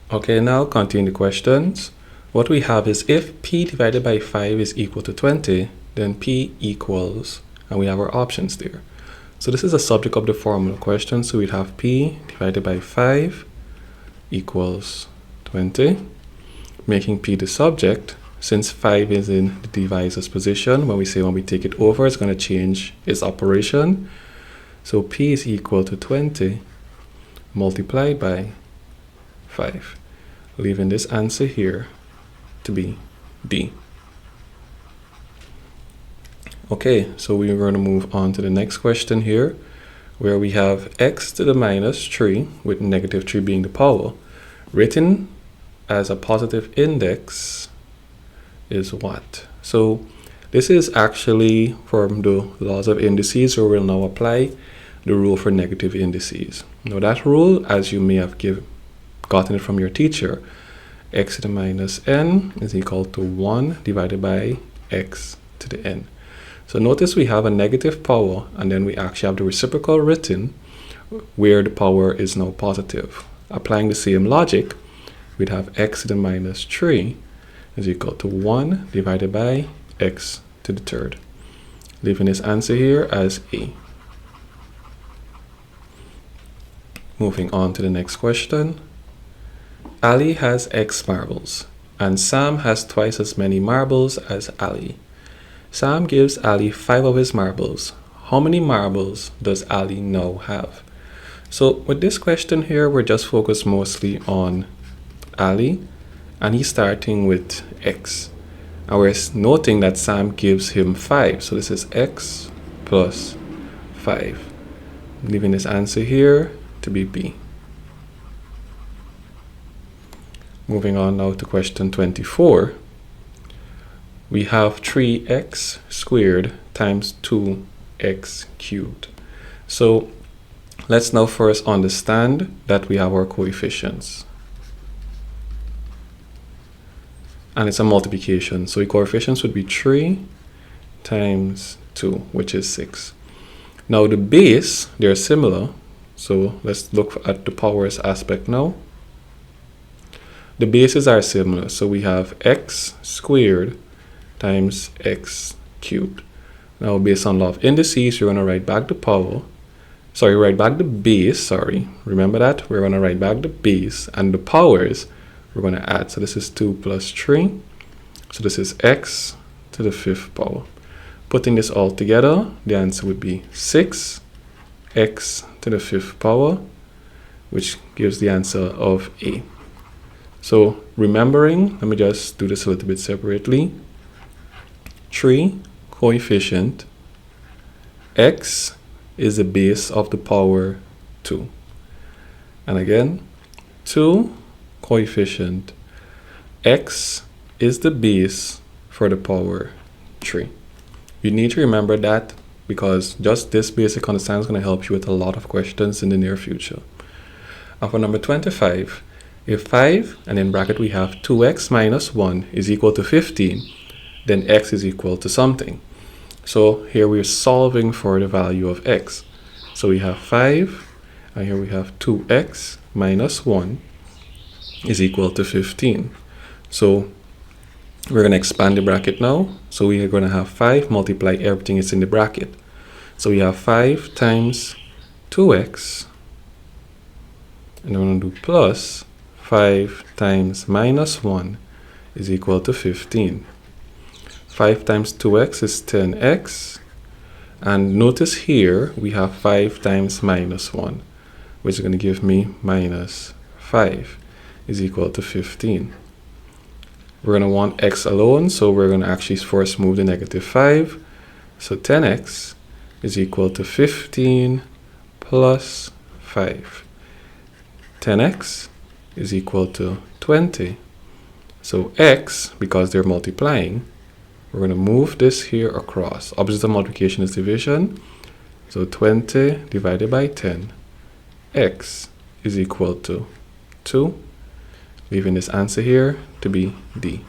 Okay, now continue the questions. What we have is if p divided by 5 is equal to 20, then p equals, and we have our options there. So this is a subject of the formula question, so we'd have p divided by 5 equals 20, making p the subject. Since 5 is in the divisor's position, when we take it over, it's going to change its operation. So p is equal to 20 multiplied by 5, leaving this answer here to be D. Okay, so we're going to move on to the next question here, where we have x to the minus 3, with negative 3 being the power, written as a positive index is what? So this is actually from the laws of indices, where we'll now apply the rule for negative indices. Now that rule, as you may have gotten it from your teacher, x to the minus n is equal to 1 divided by x to the n. So notice we have a negative power, and then we actually have the reciprocal written where the power is now positive. Applying the same logic, we'd have x to the minus 3 is equal to 1 divided by x to the third, leaving this answer here as A. Moving on to the next question. Ali has X marbles, and Sam has twice as many marbles as Ali. Sam gives Ali 5 of his marbles. How many marbles does Ali now have? So with this question here, we're just focused mostly on Ali, and he's starting with X. And we're noting that Sam gives him 5. So this is X plus 5, leaving this answer here to be B. Moving on now to question 24. We have 3x squared times 2x cubed. So let's now first understand that we have our coefficients. And it's a multiplication. So the coefficients would be 3 times 2, which is 6. Now the base, they're similar. So let's look at the powers aspect now. The bases are similar, so we have x squared times x cubed. Now, based on law of indices, you're going to write back the base, remember that? We're going to write back the base, and the powers we're going to add. So this is 2 plus 3. So this is x to the 5th power. Putting this all together, the answer would be 6x to the 5th power, which gives the answer of A. So remembering, let me just do this a little bit separately. 3 coefficient, x is the base of the power 2. And again, 2 coefficient, x is the base for the power 3. You need to remember that, because just this basic understanding is going to help you with a lot of questions in the near future. And for number 25, if 5, and in bracket we have 2x minus 1 is equal to 15, then x is equal to something. So here we're solving for the value of x. So we have 5, and here we have 2x minus 1 is equal to 15. So we're going to expand the bracket now. So we are going to have 5 multiply everything is in the bracket. So we have 5 times 2x, and we're going to do plus 5 times minus 1 is equal to 15. 5 times 2x is 10x. And notice here we have 5 times minus 1, which is going to give me minus 5 is equal to 15. We're going to want x alone, so we're going to actually first move the negative 5. So 10x is equal to 15 plus 5. 10x is equal to 20. So x, because they're multiplying, we're going to move this here across. Opposite of multiplication is division. So 20 divided by 10, x is equal to 2, leaving this answer here to be D.